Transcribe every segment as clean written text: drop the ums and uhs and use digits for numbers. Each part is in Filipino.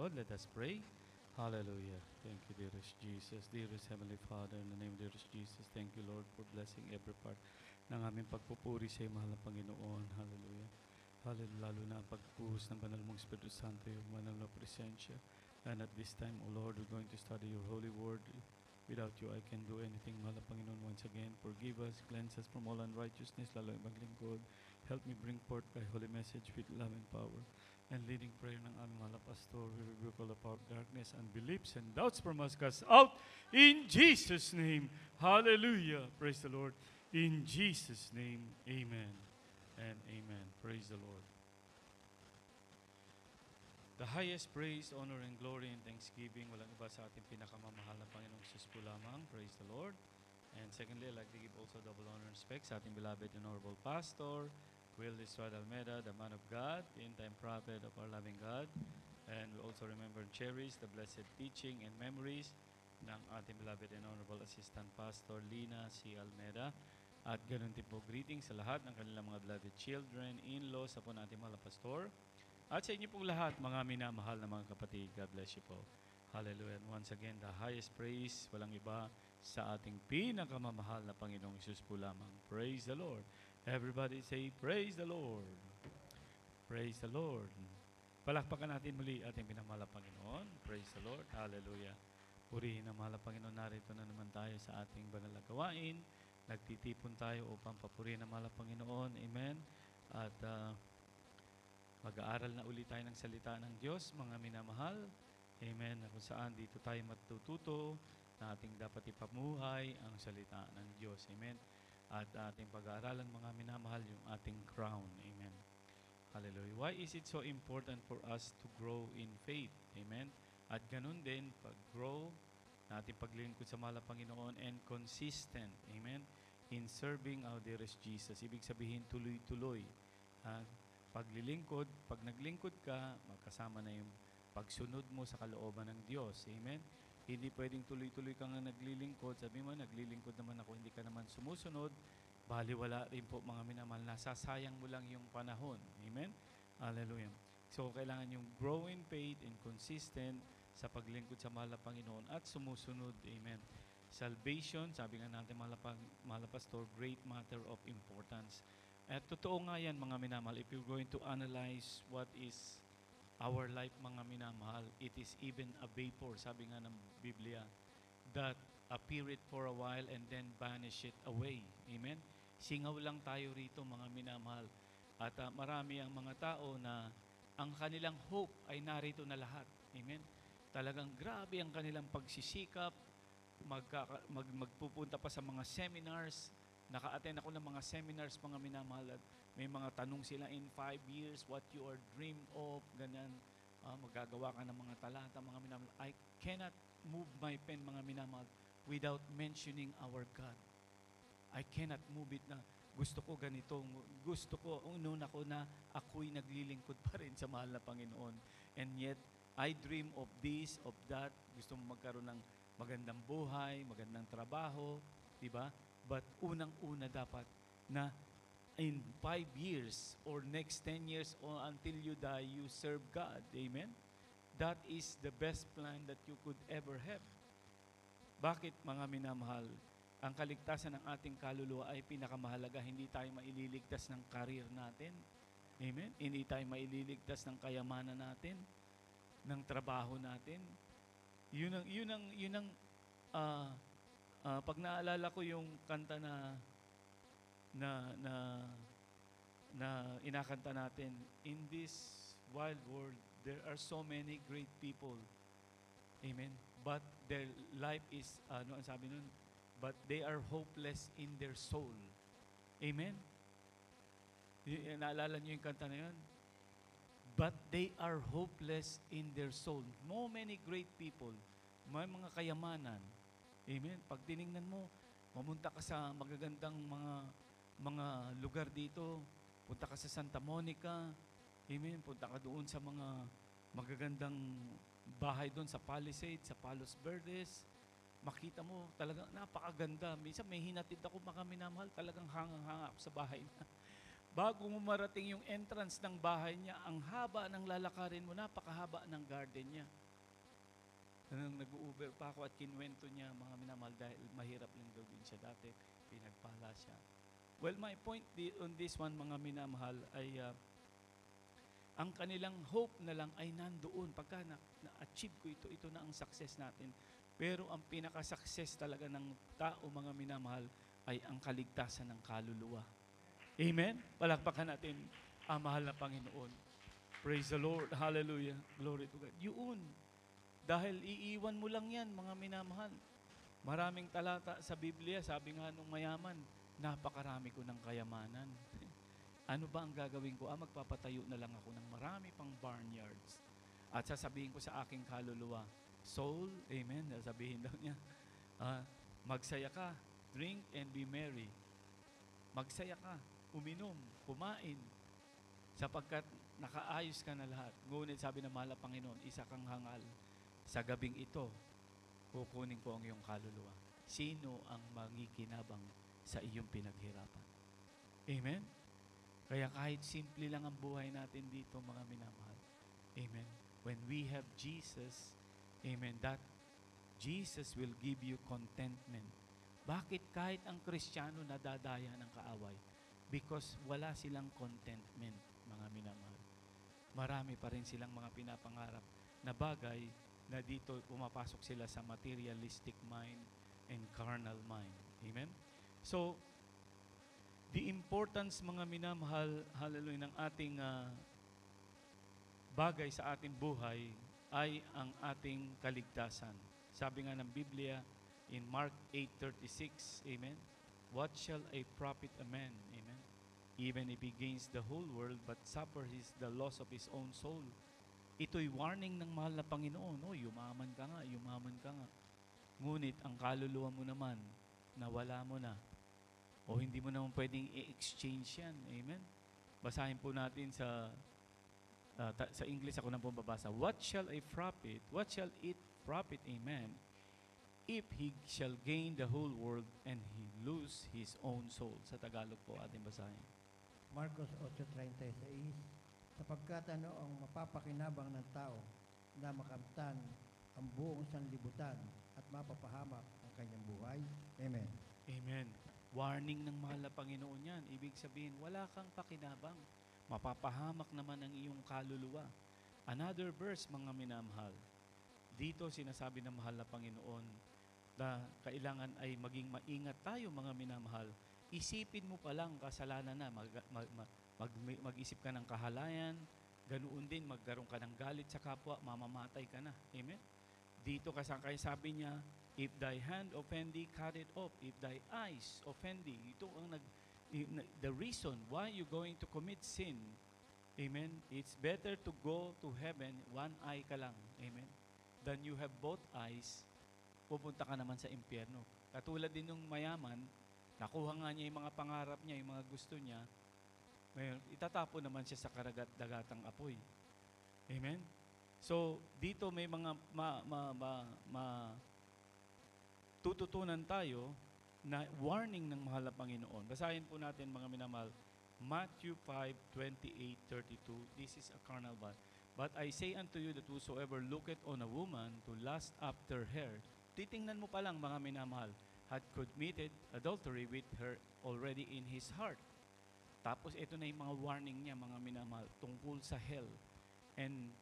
likod. Let us pray. Hallelujah. Thank you, dearest Jesus. Dearest Heavenly Father, in the name of dearest Jesus, thank you, Lord, for blessing every part ng aming pagpupuri sa iyo, mahal na Panginoon. Hallelujah. Hallelujah. Lalo na ang pagpuhos ng banal mong Espiritu Santo, yung banal na presensya. And at this time, O Lord, we're going to study your holy word. Without you, I can do anything, mahal na Panginoon. Once again, forgive us, cleanse us from all unrighteousness, lalo yung maglingkod. Help me bring forth thy holy message with love and power. And leading prayer ng aming mahal na pastor, we rebuke all the power of darkness, unbeliefs, and doubts from us. Cast out in Jesus' name. Hallelujah. Praise the Lord. In Jesus' name, amen and amen. Praise the Lord. The highest praise, honor, and glory and thanksgiving, walang iba sa ating pinakamamahal na Panginoong Jesus po lamang. Praise the Lord. And secondly, I'd like to give also double honor and respect sa ating beloved and honorable pastor, Will Estrada Almeida, the man of God, the end-time prophet of our loving God. And we also remember and cherish the blessed teaching and memories ng ating beloved and honorable assistant pastor, Lina C. Almeida. At ganoon din po greetings sa lahat ng kanilang mga beloved children, in-laws, sa po natin mga pastor. At sa inyo pong lahat, mga minamahal na mga kapatid, God bless you po. Hallelujah. And once again, the highest praise, walang iba sa ating pinakamamahal na Panginoong Isus po lamang. Praise the Lord. Everybody say, praise the Lord. Praise the Lord. Palakpakan natin muli ating pinamahal na Panginoon. Praise the Lord. Hallelujah. Purihin ang mahal na Panginoon. Narito na naman tayo sa ating banal na gawain. Nagtitipon tayo upang papurihin ang mahal na Panginoon. Amen. At mag-aaral na ulit tayo ng salita ng Diyos, mga minamahal. Amen. Na kung saan dito tayo matututo na ating dapat ipamuhay ang salita ng Diyos. Amen. At ating pag-aaralan, mga minamahal, yung ating crown. Amen. Hallelujah. Why is it so important for us to grow in faith? Amen. At ganun din, pag-grow, natin paglilingkod sa mahal na Panginoon and consistent. Amen. In serving our dearest Jesus. Ibig sabihin, tuloy-tuloy. Paglilingkod, pag naglingkod ka, magkasama na yung pagsunod mo sa kalooban ng Diyos. Amen? Hindi pwedeng tuloy-tuloy kang naglilingkod. Sabi mo, naglilingkod naman ako, hindi ka naman sumusunod. Baliwala rin po, mga minamahal, nasasayang mo lang yung panahon. Amen? Hallelujah. So, kailangan yung grow in faith and consistent sa paglingkod sa mahal na Panginoon at sumusunod. Amen? Salvation, sabi nga natin, mahal na pastor, great matter of importance. At totoo nga yan, mga minamahal, if you're going to analyze what is our life, mga minamahal, it is even a vapor, sabi nga ng Biblia, that appeareth for a while and then vanish it away. Amen? Singaw lang tayo rito, mga minamahal. At marami ang mga tao na ang kanilang hope ay narito na lahat. Amen? Talagang grabe ang kanilang pagsisikap, magpupunta pa sa mga seminars. Naka-attend ako ng mga seminars, mga minamahal, at may mga tanong sila, in 5 years, what you are dream of, ganyan, magagawa ka ng mga talata, mga minamahal. I cannot move my pen, mga minamahal, without mentioning our God. I cannot move it na gusto ko ganito, gusto ko, ununa ko na ako'y naglilingkod pa rin sa mahal na Panginoon. And yet, I dream of this, of that, gusto mo magkaroon ng magandang buhay, magandang trabaho, di ba? But unang-una dapat na in 5 years or next 10 years or until you die, you serve God. Amen? That is the best plan that you could ever have. Bakit, mga minamahal? Ang kaligtasan ng ating kaluluwa ay pinakamahalaga. Hindi tayo maililigtas ng career natin. Amen? Hindi tayo maililigtas ng kayamanan natin, ng trabaho natin. Yun ang pag naalala ko yung kanta na inakanta natin, in this wild world, there are so many great people. Amen. But their life is, ano ang sabi nun? But they are hopeless in their soul. Amen. Naalala niyo yung kanta na yun? But they are hopeless in their soul. So many great people, may mga kayamanan. Amen. Pag tiningnan mo, mamunta ka sa magagandang mga lugar dito, punta ka sa Santa Monica, amen, punta ka doon sa mga magagandang bahay doon sa Palisades, sa Palos Verdes, makita mo talagang napakaganda. Minsan may hinatid ako, mga minamahal, talagang hangang-hanga ako sa bahay na. Bago mo marating yung entrance ng bahay niya, ang haba ng lalakarin mo, napakahaba ng garden niya. Nung nag-Uber pa ako at kinwento niya, mga minamahal, dahil mahirap lang daw din siya dati, pinagpala siya. Well, my point on this one, mga minamahal, ay ang kanilang hope na lang ay nandoon. Pagka na-achieve ko ito na ang success natin. Pero ang pinaka-success talaga ng tao, mga minamahal, ay ang kaligtasan ng kaluluwa. Amen? Palakpakan natin ang mahal na Panginoon. Praise the Lord. Hallelujah. Glory to God. Yun. Dahil iiwan mo lang yan, mga minamahal. Maraming talata sa Biblia, sabi nga nung mayaman, napakarami ko ng kayamanan. Ano ba ang gagawin ko? Magpapatayo na lang ako ng marami pang barnyards. At sasabihin ko sa aking kaluluwa, soul, amen, sabihin daw niya, magsaya ka, drink and be merry. Magsaya ka, uminom, kumain, sapagkat nakaayos ka na lahat. Ngunit sabi ng mahal na Panginoon, isa kang hangal. Sa gabing ito, kukunin ko ang iyong kaluluwa. Sino ang mangikinabang sa iyong pinaghirapan? Amen? Kaya kahit simple lang ang buhay natin dito, mga minamahal. Amen? When we have Jesus, amen, that Jesus will give you contentment. Bakit kahit ang Kristiyano nadadaya ng kaaway? Because wala silang contentment, mga minamahal. Marami pa rin silang mga pinapangarap na bagay na dito pumapasok sila sa materialistic mind and carnal mind. Amen? So, the importance, mga minamahal, hallelujah, ng ating bagay sa ating buhay ay ang ating kaligtasan. Sabi nga ng Biblia in Mark 8:36, amen? What shall a profit a man, amen? Even if he gains the whole world but suffer the loss of his own soul. Ito'y warning ng mahal na Panginoon. Yumaman ka nga, yumaman ka nga. Ngunit ang kaluluwa mo naman, nawala mo na. O hindi mo naman pwedeng i-exchange yan. Amen? Basahin po natin sa English, ako na po babasa. What shall it profit a man if he shall gain the whole world and he lose his own soul? Sa Tagalog po ating basahin. Marcos 8:36, sapagkat ang mapapakinabang ng tao na makamtan ang buong sanlibutan at mapapahamak ang kanyang buhay. Amen. Amen. Warning ng mahal na Panginoon yan. Ibig sabihin, wala kang pakinabang. Mapapahamak naman ang iyong kaluluwa. Another verse, mga minamahal. Dito sinasabi ng mahal na Panginoon na kailangan ay maging maingat tayo, mga minamahal. Isipin mo pa lang, kasalanan na, mag-isip ka ng kahalayan, ganoon din, magkaroon ka ng galit sa kapwa, mamamatay ka na. Amen? Dito kaya sabi niya, if thy hand offend thee, cut it off. If thy eyes offend thee, ito ang the reason why you're going to commit sin. Amen? It's better to go to heaven, one eye ka lang. Amen? Than you have both eyes, pupunta ka naman sa impyerno. Katulad din ng mayaman, nakuha nga niya yung mga pangarap niya, yung mga gusto niya, ngayon, itatapon naman siya sa karagat-dagatang apoy. Amen? So, dito may mga tututunan tayo na warning ng mahal na Panginoon. Basahin po natin, mga minamahal, Matthew 5:28-32. This is a carnal one. But I say unto you that whosoever looketh on a woman to lust after her, titingnan mo pa lang, mga minamahal, had committed adultery with her already in his heart. Tapos ito na yung mga warning niya, mga minamahal, tungkol sa hell. And,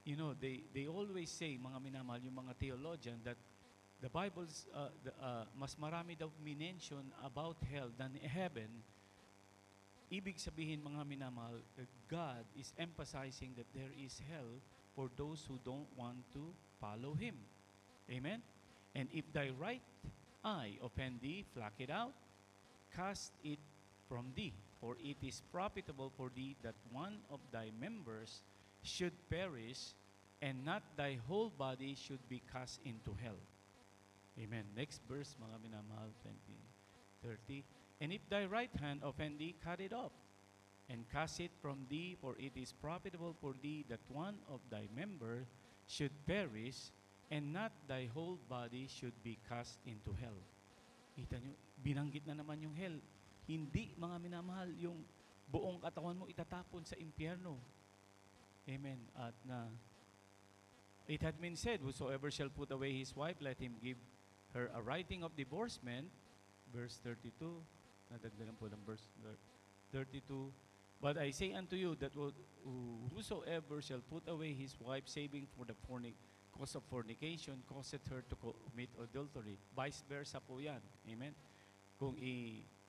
you know, they always say, mga minamahal, yung mga theologian, that the Bible's, mas marami daw minention about hell than heaven. Ibig sabihin, mga minamahal, God is emphasizing that there is hell for those who don't want to follow Him. Amen? And if thy right eye offend thee, pluck it out, cast it from thee. For it is profitable for thee that one of thy members should perish, and not thy whole body should be cast into hell. Amen. Next verse, mga minamahal, 20:30. And if thy right hand offend thee, cut it off, and cast it from thee, for it is profitable for thee that one of thy members should perish, and not thy whole body should be cast into hell. Kita nyo, binanggit na naman yung hell. Hindi, mga minamahal, yung buong katawan mo itatapon sa impyerno. Amen. At na it had been said, whosoever shall put away his wife, let him give her a writing of divorcement. Verse 32. Nadagdagan po ng verse 32. But I say unto you that whosoever shall put away his wife, saving for the cause of fornication, causeth her to commit adultery. Vice versa po yan. Amen. Kung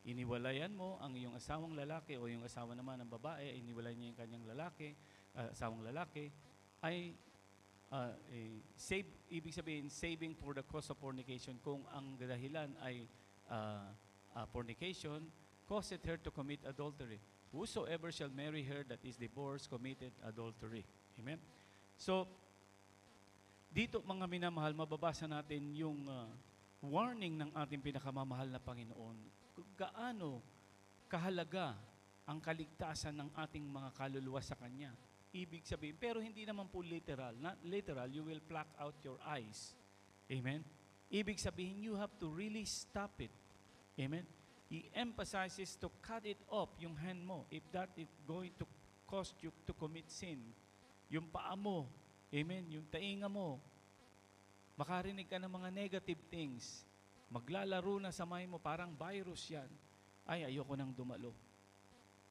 iniwalayan mo ang iyong asawang lalaki o yung asawa naman ng babae, iniwalay niya yung kanyang lalaki, asawang lalaki, ay ibig sabihin, saving for the cause of fornication. Kung ang dahilan ay fornication, causeth her to commit adultery. Whosoever shall marry her that is divorced committed adultery. Amen? So, dito mga minamahal, mababasa natin yung warning ng ating pinakamamahal na Panginoon. Kung gaano kahalaga ang kaligtasan ng ating mga kaluluwa sa Kanya. Ibig sabihin, pero hindi naman po literal. Not literal, you will pluck out your eyes. Amen? Ibig sabihin, you have to really stop it. Amen? He emphasizes to cut it off, yung hand mo, if that is going to cause you to commit sin. Yung paa mo, amen, yung tainga mo, makarinig ka ng mga negative things, maglalaro na sa mind mo, parang virus yan. Ay, ayoko nang dumalo.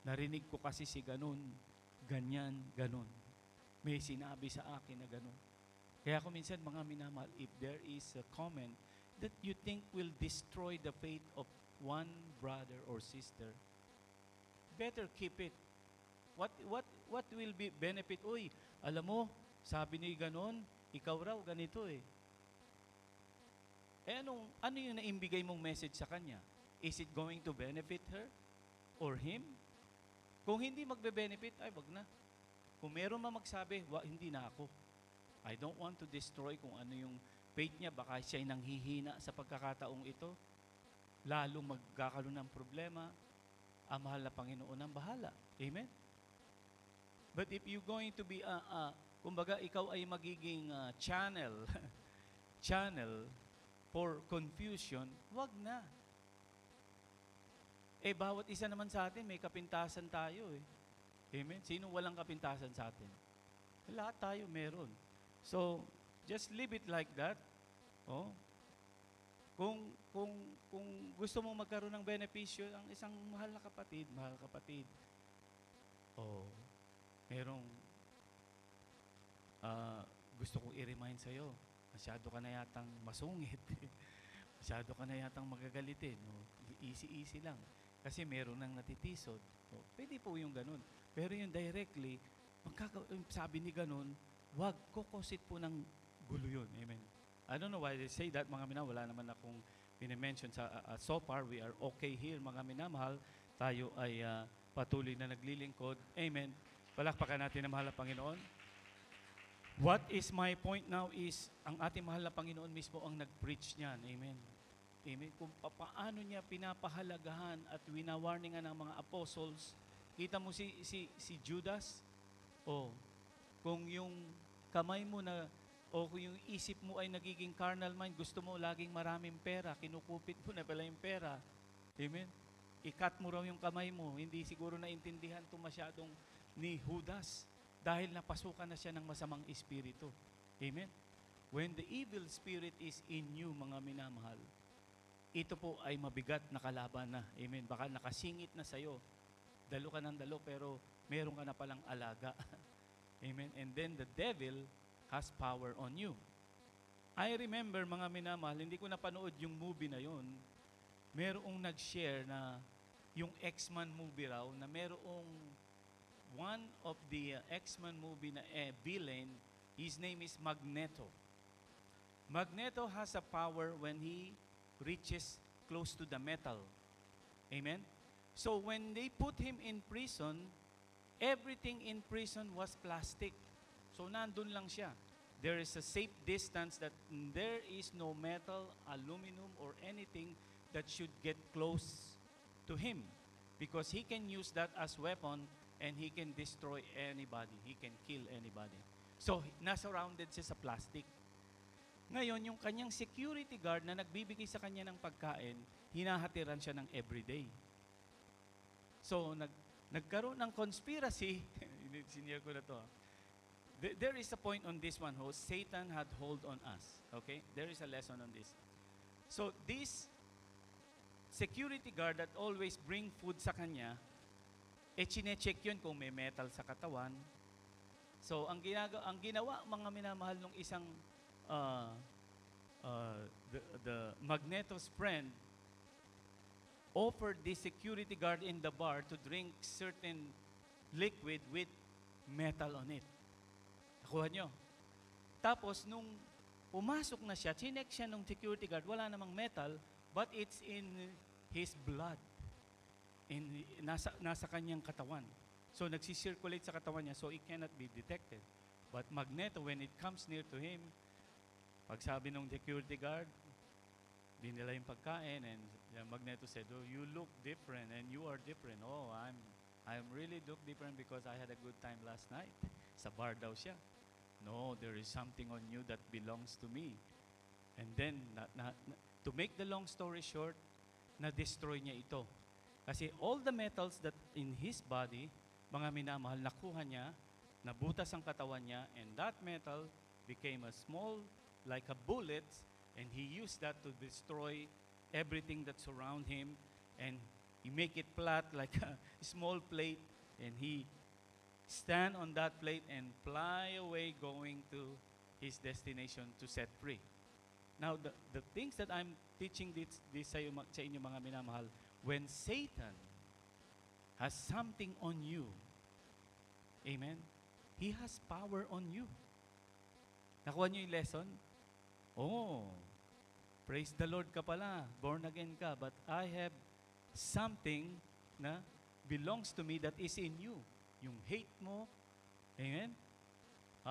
Narinig ko kasi si ganun, ganyan, ganun. May sinabi sa akin na ganun. Kaya kung minsan, mga minamahal, if there is a comment that you think will destroy the faith of one brother or sister, better keep it. What will be benefit? Uy, alam mo, sabi ni ganon, ikaw raw ganito eh. Ano yung naimbigay mong message sa kanya? Is it going to benefit her or him? Kung hindi magbe-benefit, ay wag na. Kung meron man magsabi, hindi na ako. I don't want to destroy kung ano yung faith niya. Baka siya'y nanghihina sa pagkakataong ito. Lalo magkakaroon ng problema. Ang mahal na Panginoon ang bahala. Amen? But if you're going to be, kumbaga ikaw ay magiging channel for confusion, wag na. Bawat isa naman sa atin, may kapintasan tayo eh. Amen? Sino walang kapintasan sa atin? Lahat tayo meron. So, just leave it like that. Oh. Kung gusto mong magkaroon ng benepisyo, ang isang mahal kapatid, merong gusto kong i-remind sa'yo, masyado ka na yatang masungit. Masyado ka na yatang magagalitin. Easy lang. Kasi meron nang natitisod. Pwede po yung ganun. Pero yung directly, sabi ni ganun, wag kukusit po ng gulo yun. Amen. I don't know why they say that, mga minamahal. Wala naman akong pinimension so far. We are okay here, mga minamahal. Tayo ay patuloy na naglilingkod. Amen. Palakpakan natin ang mahal na Panginoon. What is my point now is, ang ating mahal na Panginoon mismo ang nag-preach niyan. Amen. Amen. Kung paano niya pinapahalagahan at winawarningan ng mga apostles. Kita mo si Judas? Kung yung kamay mo na, kung yung isip mo ay nagiging carnal mind, gusto mo laging maraming pera, kinukupit mo na pala yung pera. Amen? I-cut mo raw yung kamay mo. Hindi siguro naintindihan ito masyadong ni Judas dahil napasukan na siya ng masamang espiritu. Amen? When the evil spirit is in you, mga minamahal, ito po ay mabigat na kalaban na. Amen? Baka nakasingit na sa'yo. Dalo ka ng dalo, pero meron ka na palang alaga. Amen? And then the devil has power on you. I remember, mga minamahal, hindi ko napanood yung movie na yun. Merong nag-share na yung X-Men movie raw, na merong one of the X-Men movie na villain, his name is Magneto. Magneto has a power when he reaches close to the metal. Amen? So when they put him in prison, everything in prison was plastic. So nandun lang siya. There is a safe distance that there is no metal, aluminum, or anything that should get close to him. Because he can use that as weapon and he can destroy anybody. He can kill anybody. So, na-surrounded siya sa plastic. Ngayon, yung kanyang security guard na nagbibigay sa kanya ng pagkain, hinahatiran siya ng everyday. So, nagkaroon ng conspiracy. Senior ko na to. There is a point on this one, ho. Satan had hold on us. Okay? There is a lesson on this. So, this security guard that always bring food sa kanya, chine-check yun kung may metal sa katawan. So, ang ginawa mga minamahal nung isang the Magneto's friend offered this security guard in the bar to drink certain liquid with metal on it. Nakuha nyo? Tapos, nung pumasok na siya, chinek siya nung security guard, wala namang metal, but it's in his blood. Nasa kanyang katawan. So, nagsisirculate sa katawan niya, so it cannot be detected. But Magneto, when it comes near to him, pag sabi nung security guard, dinila yung pagkain, and Magneto said, "Oh, you look different, and you are different. Oh, I'm really look different because I had a good time last night." Sa bar daw siya. "No, there is something on you that belongs to me." And then, to make the long story short, na-destroy niya ito. Kasi all the metals that in his body, mga minamahal, nakuha niya, nabutas ang katawan niya, and that metal became a small, like a bullet, and he used that to destroy everything that surround him, and he make it flat like a small plate, and he stand on that plate and fly away going to his destination to set free. Now, the things that I'm teaching this sa inyo mga minamahal, when Satan has something on you, amen, he has power on you. Nakuha niyo yung lesson? Oh, praise the Lord ka pala, born again ka, but I have something na belongs to me that is in you. Yung hate mo, amen?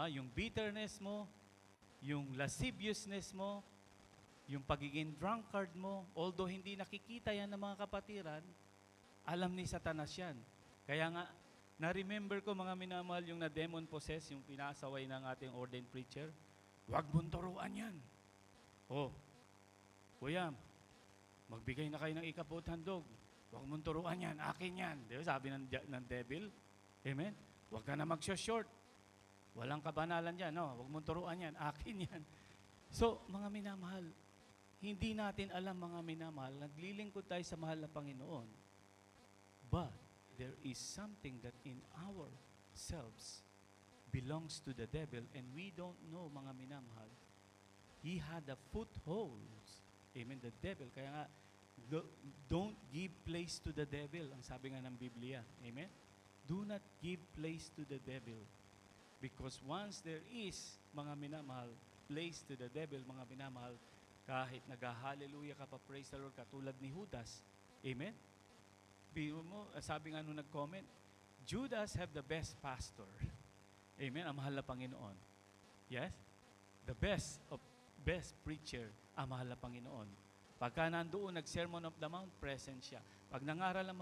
Yung bitterness mo, yung lasciviousness mo, yung pagiging drunkard mo, although hindi nakikita yan ng mga kapatiran, alam ni Satanas yan. Kaya nga, na-remember ko mga minamahal yung na-demon possess, yung pinasaway ng ating ordained preacher, "Huwag mong turuan yan." "Oh, kuya, magbigay na kayo ng ikaput handog. Huwag mong turuan yan, akin yan." Diba? Sabi ng devil, amen? "Huwag ka na mag-short. Walang kabanalan dyan. No? Huwag mong turuan yan, akin yan." So, mga minamahal, hindi natin alam mga minamahal, naglilingkod tayo sa mahal na Panginoon. But, there is something that in ourselves belongs to the devil, and we don't know, mga minamahal. He had a foothold. Amen, the devil. Kaya nga, don't give place to the devil, ang sabi nga ng Biblia. Amen? Do not give place to the devil. Because once there is, mga minamahal, place to the devil, mga minamahal, kahit nag-hallelujah ka pa, praise the Lord, katulad ni Judas. Amen? Biro mo, sabi nga nung nag-comment, Judas have the best pastor. Amen? Ang mahal na Panginoon. Yes? The best preacher, ang mahal na Panginoon. Pagka nandoon, nag-Sermon of the Mount, present siya. Pag nangaral ang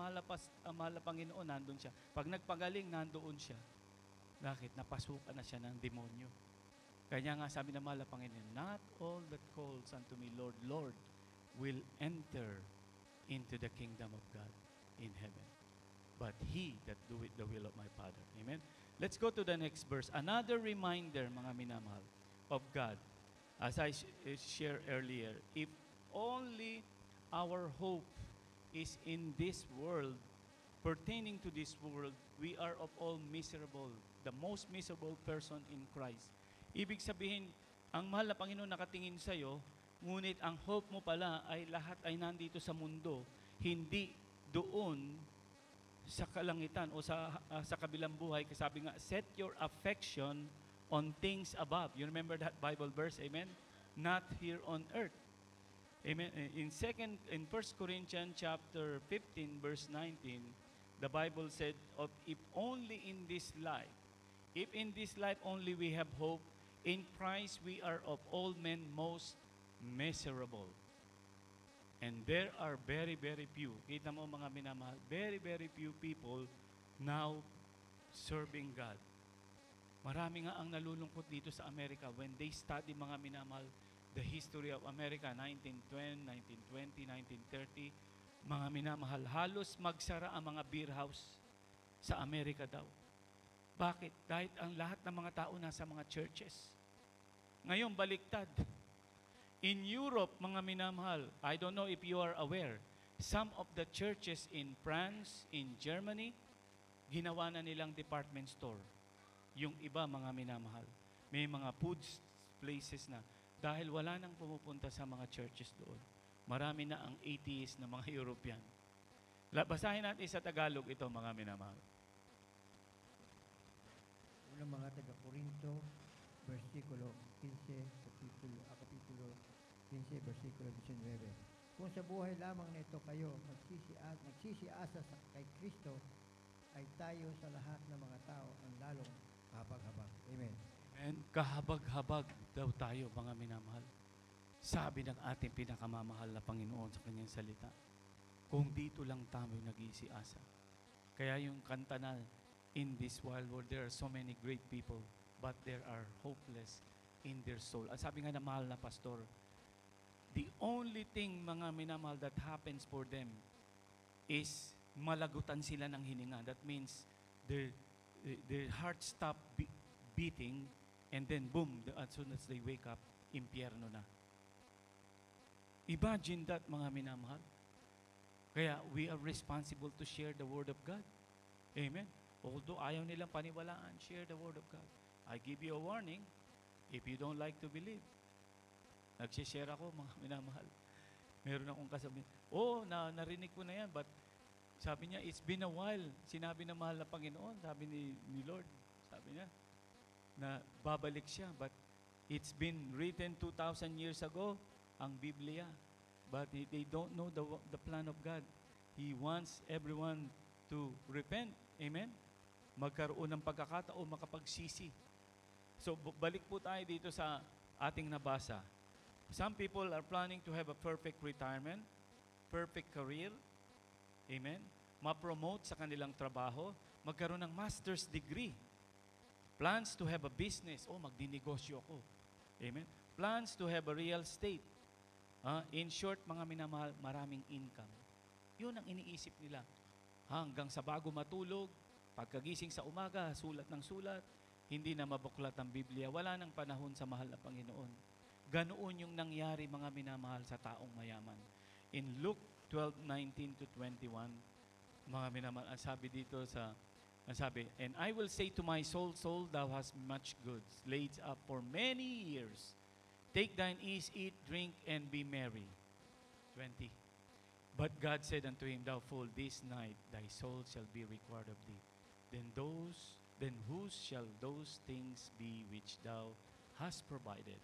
mahal na Panginoon, nandun siya. Pag nagpagaling, nandoon siya. Bakit? Napasukan na siya ng demonyo. Kanya nga sabi ng mahal na Panginoon, "Not all that calls unto me, Lord, Lord, will enter into the kingdom of God in heaven, but he that doeth the will of my Father." Amen? Let's go to the next verse. Another reminder, mga minamahal, of God. As I shared earlier, if only our hope is in this world, pertaining to this world, we are of all miserable, the most miserable person in Christ. Ibig sabihin, ang mahal na Panginoon nakatingin sa'yo, ngunit ang hope mo pala ay lahat ay nandito sa mundo, hindi doon sa kalangitan o sa kabilang buhay. Kasi sabi nga, set your affection on things above. You remember that Bible verse? Amen? Not here on earth. Amen. In 1 Corinthians chapter 15 verse 19, the Bible said, if only in this life, if in this life only we have hope, in Christ we are of all men most miserable. And there are very, very few. Kita mo mga minamahal, very, very few people now serving God. Marami nga ang nalulungkot dito sa Amerika when they study, mga minamahal, the history of America, 1910, 1920, 1930, mga minamahal, halos magsara ang mga beer house. sa Amerika daw. Bakit? Dahil ang lahat ng mga tao nasa mga churches. Ngayon, baliktad. In Europe, mga minamahal, I don't know if you are aware, some of the churches in France, in Germany, ginawa na nilang department store. Yung iba, mga minamahal, may mga food places na dahil wala nang pumupunta sa mga churches doon. Marami na ang atheist na mga European. Basahin natin sa Tagalog ito, mga minamahal. Unang mga taga-Korinto, versikulo 15, kapitulo 15, versikulo 19. Kung sa buhay lamang nito kayo nagsisiasa kay Kristo, ay tayo sa lahat ng mga tao ang lalong kahabag-habag. Amen. Amen. Kahabag-habag daw tayo, mga minamahal. Sabi ng ating pinakamamahal na Panginoon sa kanyang salita, kung dito lang tayo nag-iisiasa. Kaya yung kanta na, in this wild world, there are so many great people, but there are hopeless in their soul. At sabi nga na mahal na pastor, the only thing, mga minamahal, that happens for them is malagutan sila ng hininga. That means their heart stop beating, and then boom, as soon as they wake up, impyerno na. Imagine that, mga minamahal. Kaya we are responsible to share the Word of God. Amen. Although ayaw nilang paniwalaan, share the Word of God. I give you a warning, if you don't like to believe. Nagsishare ako, mga minamahal. Meron akong kasabihin, narinig ko na yan, but sabi niya, it's been a while. Sinabi ng mahal na Panginoon, sabi ni Lord, sabi niya, na babalik siya, but it's been written 2,000 years ago, ang Biblia. But they don't know the plan of God. He wants everyone to repent. Amen? Magkaroon ng pagkakataon, makapagsisi. So, balik po tayo dito sa ating nabasa. Some people are planning to have a perfect retirement, perfect career. Amen? Ma-promote sa kanilang trabaho, magkaroon ng master's degree. Plans to have a business. Magdinegosyo ako. Amen? Plans to have a real estate. In short, mga minamahal, maraming income. Yun ang iniisip nila. Hanggang sa bago matulog, pagkagising sa umaga, sulat ng sulat, hindi na mabuklat ang Biblia, wala nang panahon sa mahal na Panginoon. Ganoon yung nangyari, mga minamahal, sa taong mayaman. In Luke 12:19 to 21, mga minamahal, ang sabi dito and I will say to my soul, soul, thou hast much goods laid up for many years. Take thine ease, eat, drink, and be merry. 20. But God said unto him, thou fool, this night thy soul shall be required of thee. Then whose shall those things be which thou hast provided?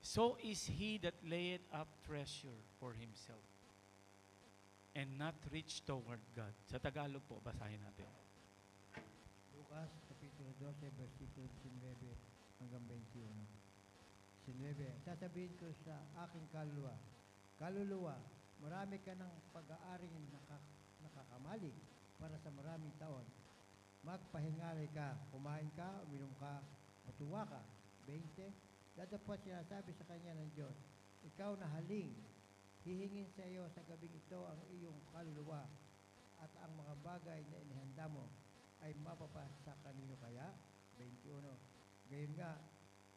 So is he that layeth up treasure for himself, and not rich toward God. Sa Tagalog po, basahin natin. Lucas, kapitulo 12, versikulo 19 hanggang 21. 19. Sasabihin ko sa aking kaluluwa, marami ka ng pag-aaring nakakamalig para sa maraming taon. Magpahingalay ka, kumain ka, uminom ka, matuwa ka. 20. Datapot sinasabi sa kanya ng Diyos, ikaw na haling, hihingin sa iyo sa gabing ito ang iyong kaluluwa, at ang mga bagay na inihanda mo ay mapapasa kanino kaya? 21. Gayon nga,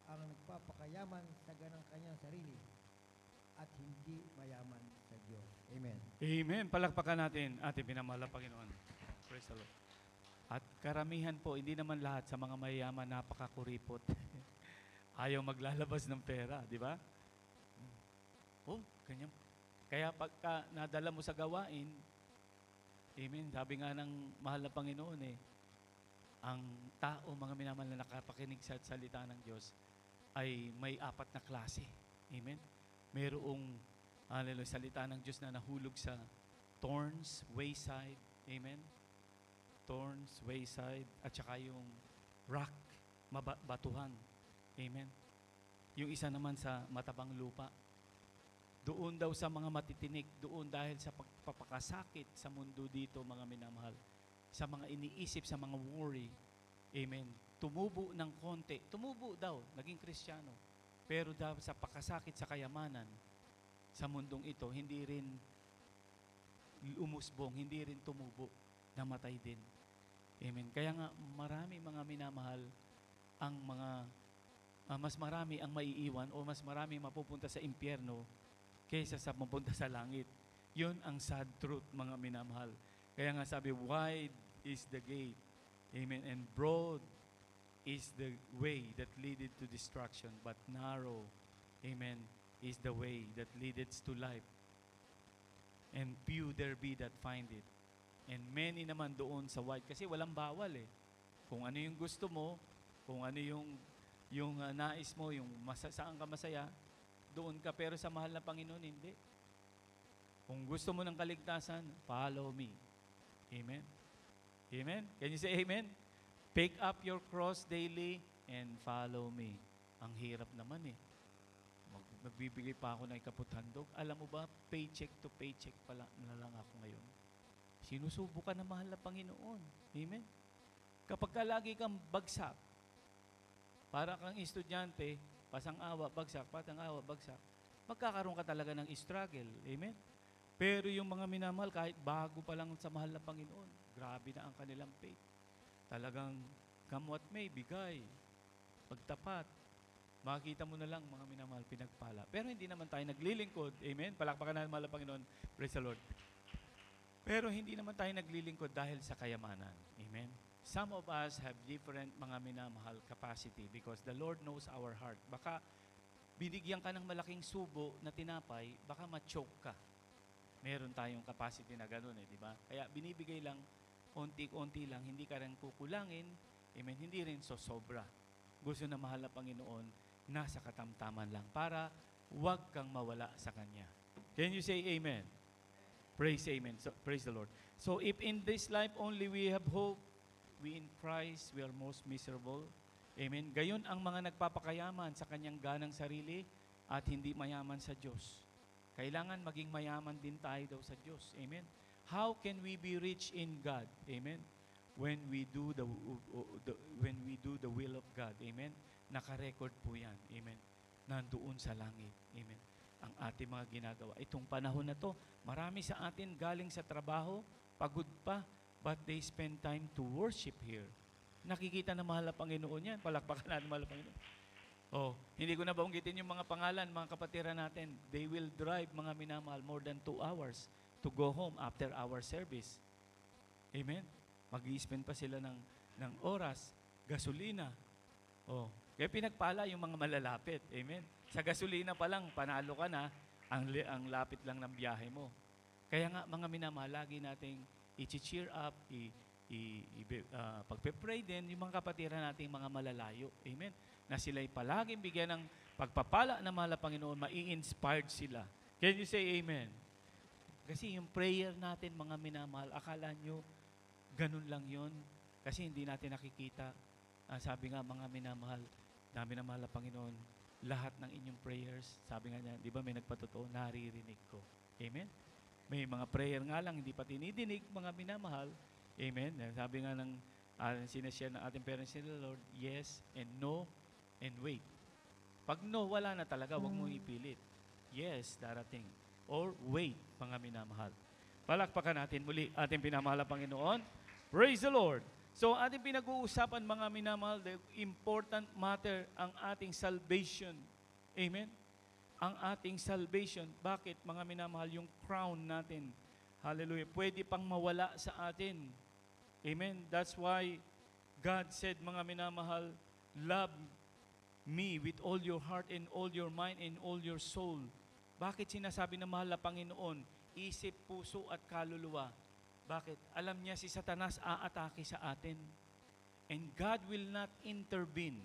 ang nagpapakayaman sa ganang kanyang sarili at hindi mayaman sa Diyos. Amen. Amen. Palakpakan natin ating pinamahal na Panginoon. Praise the Lord. At karamihan po, hindi naman lahat sa mga mayayaman napakakuripot. Ayaw maglalabas ng pera, di ba? Ganyan. Kaya pagka nadala mo sa gawain, amen, sabi nga ng mahal na Panginoon ang tao, mga minamahal na nakapakinig sa salita ng Diyos, ay may 4 na klase. Amen? Mayroong salita ng Diyos na nahulog sa thorns, wayside. Amen? Thorns, wayside, at saka yung rock, batuhan. Amen? Yung isa naman sa matabang lupa. Doon daw sa mga matitinik, doon dahil sa pagpapakasakit sa mundo dito, mga minamahal, sa mga iniisip, sa mga worry. Amen? Tumubo ng konti. Tumubo daw, naging Kristiyano. Pero daw sa pakasakit sa kayamanan, sa mundong ito, hindi rin umusbong, hindi rin tumubo, namatay din. Amen. Kaya nga, marami mga minamahal ang mas marami ang maiiwan o mas marami mapupunta sa impyerno kaysa sa mapunta sa langit. Yun ang sad truth, mga minamahal. Kaya nga sabi, wide is the gate, amen, and broad is the way that leadeth to destruction, but narrow, amen, is the way that leadeth to life. And few there be that find it. And many naman doon sa wide, kasi walang bawal eh. Kung ano yung gusto mo, kung ano yung nais mo, saan ka masaya, doon ka. Pero sa mahal na Panginoon, hindi. Kung gusto mo ng kaligtasan, follow me. Amen? Amen? Can you say amen? Pick up your cross daily and follow me. Ang hirap naman eh. Magbibigay pa ako ng ikaputhandog. Alam mo ba, paycheck to paycheck pala na lang ako ngayon. Sinusubukan ng mahal na Panginoon. Amen? Kapag ka lagi kang bagsak, para kang estudyante, pasang-awa, bagsak, patang-awa, bagsak, magkakaroon ka talaga ng struggle. Amen? Pero yung mga minamahal, kahit bago pa lang sa mahal na Panginoon, grabe na ang kanilang faith. Talagang, come what may, bigay, pagtapat. Makikita mo na lang, mga minamahal, pinagpala. Pero hindi naman tayo naglilingkod. Amen? Palakpakan natin mahal na Panginoon. Praise the Lord. Pero hindi naman tayo naglilingkod dahil sa kayamanan. Amen? Some of us have different mga minamahal capacity because the Lord knows our heart. Baka binigyan ka ng malaking subo na tinapay, baka ma-choke ka. Meron tayong capacity na gano'n eh, di ba? Kaya binibigay lang, onti-onti lang, hindi ka rin kukulangin, amen, hindi rin sobra. Gusto na mahal na Panginoon, nasa katamtaman lang para huwag kang mawala sa Kanya. Can you say amen? Praise amen. So, praise the Lord. So if in this life only we have hope, we in Christ, we are most miserable. Amen. Gayon ang mga nagpapakayaman sa kanyang ganang sarili at hindi mayaman sa Diyos. Kailangan maging mayaman din tayo daw sa Diyos. Amen. How can we be rich in God? Amen. When we do the will of God. Amen. Naka-record po 'yan. Amen. Nandoon sa langit. Amen. Ang ating mga ginagawa. Itong panahon na to, marami sa atin galing sa trabaho, pagod pa, but they spend time to worship here. Nakikita na mahal na Panginoon yan. Palakpakan natin mahal na Panginoon. Oh, hindi ko na banggitin yung mga pangalan, mga kapatiran natin. They will drive, mga minamahal, more than 2 hours to go home after our service. Amen? Mag-i-spend pa sila ng oras, gasolina. Oh, kaya pinagpala yung mga malalapit. Amen? Sa gasolina pa lang, panalo ka na, ang lapit lang ng biyahe mo. Kaya nga, mga minamahal, lagi nating i-cheer up, pagpe-pray din yung mga kapatiran nating mga malalayo. Amen? Na sila'y palaging bigyan ng pagpapala na mahal na Panginoon, mai-inspired sila. Can you say amen? Kasi yung prayer natin, mga minamahal, akala nyo, ganun lang yun. Kasi hindi natin nakikita. Sabi nga, mga minamahal, namin na mahal na Panginoon, lahat ng inyong prayers, sabi nga niya, di ba may nagpatotoo, naririnig ko. Amen? May mga prayer nga lang, hindi pa tinidinig, mga minamahal. Amen? Sabi nga ng sinashare ng ating parents in the Lord, yes and no and wait. Pag no, wala na talaga, huwag mo ipilit. Yes, darating. Or wait, mga minamahal. Palakpakan natin muli ating pinamahal na Panginoon. Praise the Lord. So ating pinag-uusapan, mga minamahal, the important matter, ang ating salvation. Amen? Ang ating salvation. Bakit, mga minamahal, yung crown natin, hallelujah, pwede pang mawala sa atin. Amen? That's why God said, mga minamahal, love me with all your heart and all your mind and all your soul. Bakit sinasabi ng mahal na Panginoon, isip, puso at kaluluwa? Bakit? Alam niya si Satanas aatake sa atin. And God will not intervene.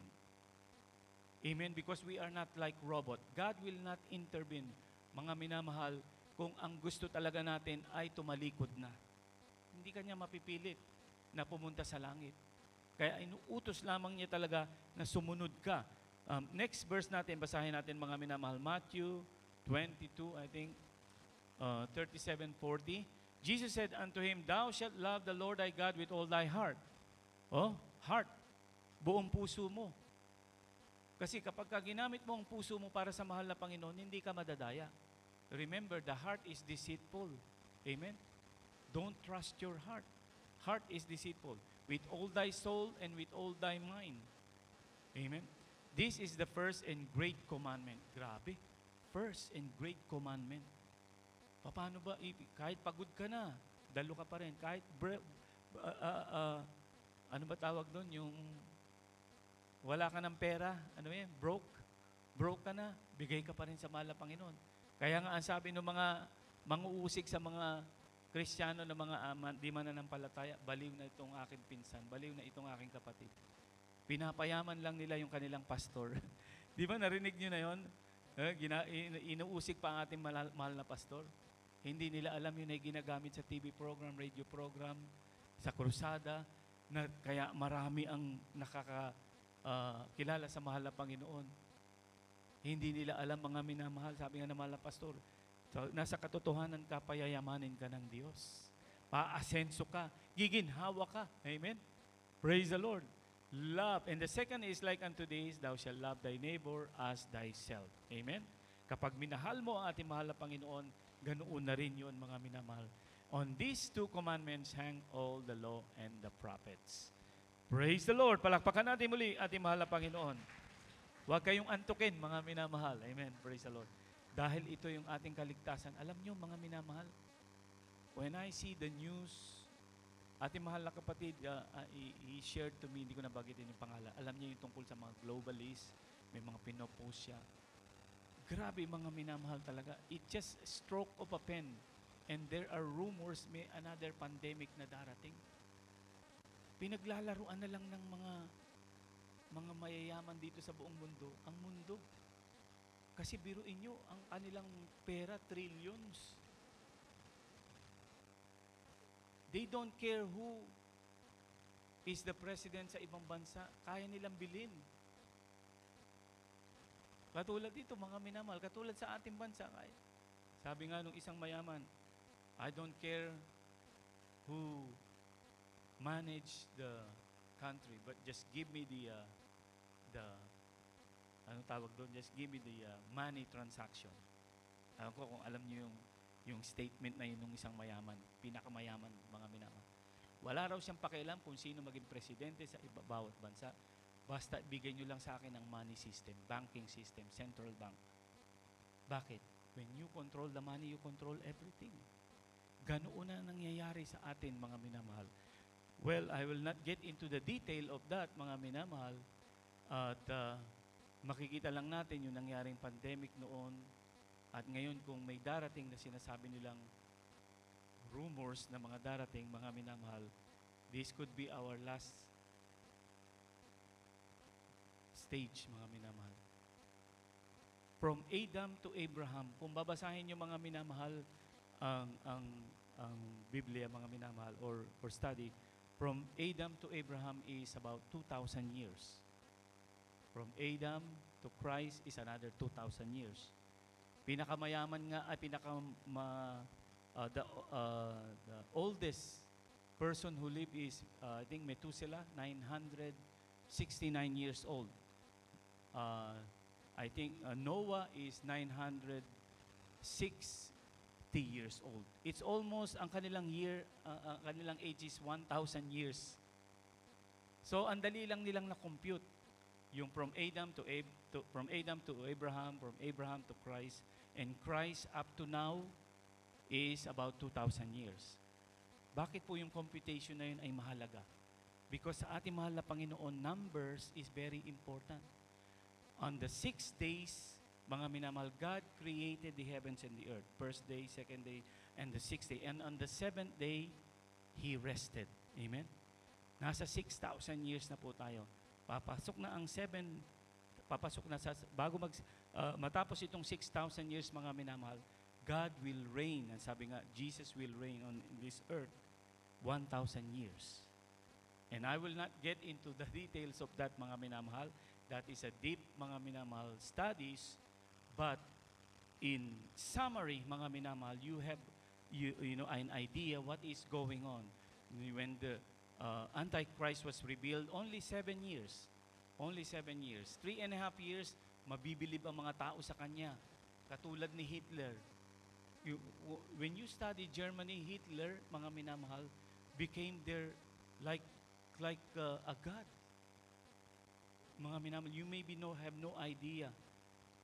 Amen? Because we are not like robot. God will not intervene. Mga minamahal, kung ang gusto talaga natin ay tumalikod na. Hindi kanya mapipilit na pumunta sa langit. Kaya inuutos lamang niya talaga na sumunod ka. Next verse natin, basahin natin mga minamahal. Matthew 22, I think, 37:40. Jesus said unto him, Thou shalt love the Lord thy God with all thy heart. Oh, heart. Buong puso mo. Kasi kapag ginamit mo ang puso mo para sa mahal na Panginoon, hindi ka madadaya. Remember, the heart is deceitful. Amen? Don't trust your heart. Heart is deceitful. with all thy soul and with all thy mind. Amen. This is the first and great commandment. Grabe. First and great commandment. Paano ba, kahit pagod ka na, dalo ka pa rin. Kahit, ano ba tawag doon? Yung wala ka ng pera, ano yan? Broke. Broke ka na, bigay ka pa rin sa mahal na Panginoon. Kaya nga ang sabi ng mga manguusik sa mga Kristiyano na mga di mananampalataya, baliw na itong aking pinsan, baliw na itong aking kapatid. Pinapayaman lang nila yung kanilang pastor. Di ba narinig nyo na yun? Inuusik pa ang ating mahal na pastor. Hindi nila alam yun ay ginagamit sa TV program, radio program, sa krusada, na kaya marami ang kilala sa mahal na Panginoon. Hindi nila alam, mga minamahal, sabi nga ng mahal na pastor, so, nasa katotohanan ka, payayamanin ka ng Diyos. Paasenso ka, giginhawa ka. Amen? Praise the Lord. Love. And the second is like unto this, thou shalt love thy neighbor as thyself. Amen? Kapag minahal mo ang ating mahal na Panginoon, ganoon na rin yun, mga minamahal. On these two commandments hang all the law and the prophets. Praise the Lord. Palakpakan natin muli ating mahal na Panginoon. Huwag kayong antukin, mga minamahal. Amen. Praise the Lord. Dahil ito yung ating kaligtasan. Alam nyo, mga minamahal, when I see the news, ating mahal na kapatid, he shared to me, hindi ko nabagitin yung pangalan. Alam niya yung tungkol sa mga globalists, may mga pinopost siya. Grabe, mga minamahal talaga. It's just a stroke of a pen. And there are rumors may another pandemic na darating. Pinaglalaruan na lang ng mga mayayaman dito sa buong mundo, ang mundo. Kasi biruin nyo, ang kanilang pera, trillions. They don't care who is the president sa ibang bansa. Kaya nilang bilhin. Katulad dito, mga minamahal, katulad sa ating bansa. Sabi nga nung isang mayaman, I don't care who manage the country, but just give me the ano tawag doon? Just give me the money transaction. Alam ko kung alam niyo yung statement na yun ng isang mayaman, pinakamayaman, mga minamahal. Wala raw siyang pakialam kung sino maging presidente sa bawat bansa. Basta bigay nyo lang sa akin ang money system, banking system, central bank. Bakit? When you control the money, you control everything. Ganoon na nangyayari sa atin, mga minamahal. Well, I will not get into the detail of that, mga minamahal. At makikita lang natin yung nangyaring pandemic noon. At ngayon, kung may darating na sinasabi nilang rumors na mga darating, mga minamahal, this could be our last stage, mga minamahal. From Adam to Abraham, kung babasahin nyo, mga minamahal, ang Biblia, mga minamahal, or study, from Adam to Abraham is about 2,000 years. From Adam to Christ is another 2,000 years. Pinakamayaman nga, the oldest person who lived is, I think, Methuselah, 969 years old. I think Noah is 960 years old. It's almost, ang kanilang age is 1,000 years. So, ang dali lang nilang na-compute. Yung from Adam to Abraham, from Abraham to Christ, and Christ up to now is about 2,000 years. Bakit po yung computation na yun ay mahalaga? Because sa ating mahal na Panginoon, numbers is very important. On the 6 days, mga minamahal, God created the heavens and the earth. First day, second day, and the 6th day. And on the 7th day, He rested. Amen? Nasa 6,000 years na po tayo. Papasok na ang 7, matapos itong 6,000 years, mga minamahal, God will reign, and sabi nga, Jesus will reign on this earth 1,000 years. And I will not get into the details of that, mga minamahal. That is a deep, mga minamahal, studies. But in summary, mga minamahal, you have you know an idea what is going on. When the Antichrist was revealed, only 7 years. Only 7 years. 3.5 years, mabibilib ang mga tao sa kanya. Katulad ni Hitler. When you study Germany, Hitler, mga minamahal, became their like like a God. Mga minamahal, you maybe have no idea.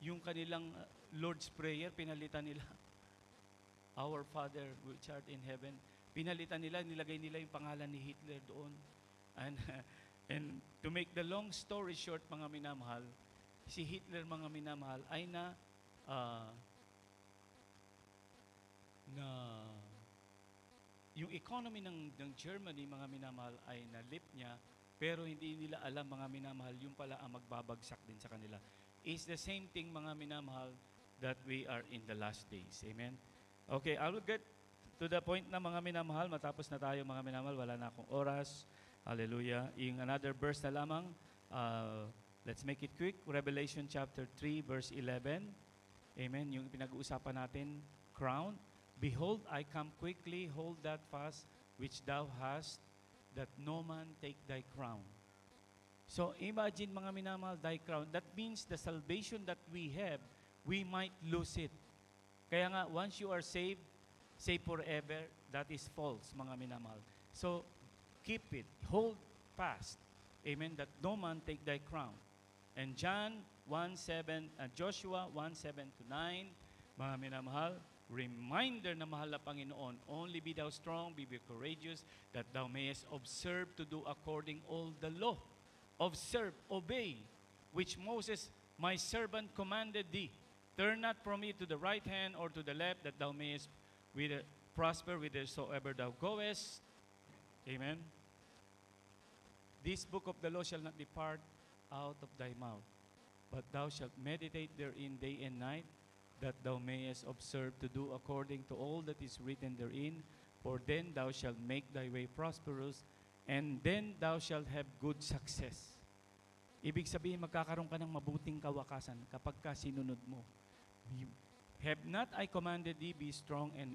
Yung kanilang Lord's Prayer, pinalitan nila. Our Father which art in heaven. Pinalitan nila, nilagay nila yung pangalan ni Hitler doon. And, and to make the long story short, mga minamahal, si Hitler, mga minamahal, ay yung economy ng Germany, mga minamahal, ay na-lift niya, pero hindi nila alam, mga minamahal, yung pala ang magbabagsak din sa kanila. It's the same thing, mga minamahal, that we are in the last days. Amen? Okay, I will get to the point na, mga minamahal, matapos na tayo, mga minamahal, wala na akong oras. Hallelujah. Yung another verse na lamang, let's make it quick. Revelation chapter 3, verse 11. Amen. Yung pinag-uusapan natin, crown. Behold, I come quickly, hold that fast which thou hast, that no man take thy crown. So imagine, mga minamahal, thy crown. That means the salvation that we have, we might lose it. Kaya nga, once you are saved forever, that is false, mga minamahal. So, keep it, hold fast. Amen, that no man take thy crown. And Joshua 1:7 to 9, mga minamahal, reminder na mahal na Panginoon, only be thou strong, be courageous, that thou mayest observe to do according all the law. Observe, obey, which Moses, my servant, commanded thee. Turn not from it to the right hand or to the left, that thou mayest prosper whithersoever thou goest. Amen. This book of the law shall not depart out of thy mouth, but thou shalt meditate therein day and night, that thou mayest observe to do according to all that is written therein, for then thou shalt make thy way prosperous, and then thou shalt have good success. Ibig sabihin, magkakaroon ka ng mabuting kawakasan kapag ka sinunod mo. Have not I commanded thee, be strong and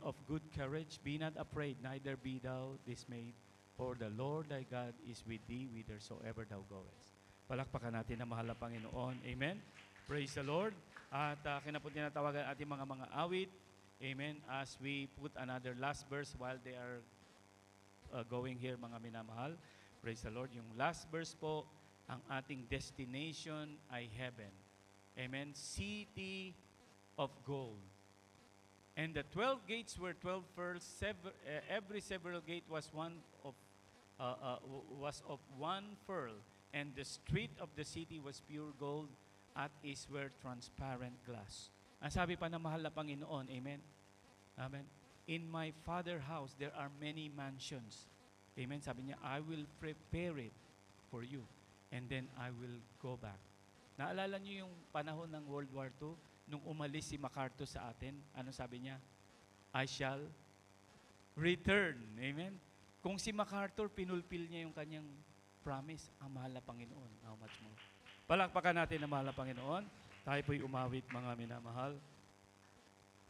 of good courage, be not afraid, neither be thou dismayed, for the Lord thy God is with thee whithersoever thou goest. Palakpakan natin na mahal na Panginoon. Amen. Praise the Lord. At kinapot tinatawagan ating mga awit. Amen. As we put another last verse while they are going here, mga minamahal. Praise the Lord. Yung last verse po, ang ating destination ay heaven. Amen. City of gold. And the 12 gates were 12 pearls. Every several gate was of one pearl. And the street of the city was pure gold, at is were transparent glass. Ang sabi pa ng mahal na Panginoon, amen? Amen. In my Father's house, there are many mansions. Amen. Sabi niya, I will prepare it for you, and then I will go back. Naalala niyo yung panahon ng World War II, nung umalis si MacArthur sa atin, ano sabi niya? I shall return. Amen. Kung si MacArthur, pinulpil niya yung kanyang promise, ang mahal na Panginoon, how much more? Palakpakan natin ang mahal na Panginoon. Tayo po'y umawit, mga minamahal.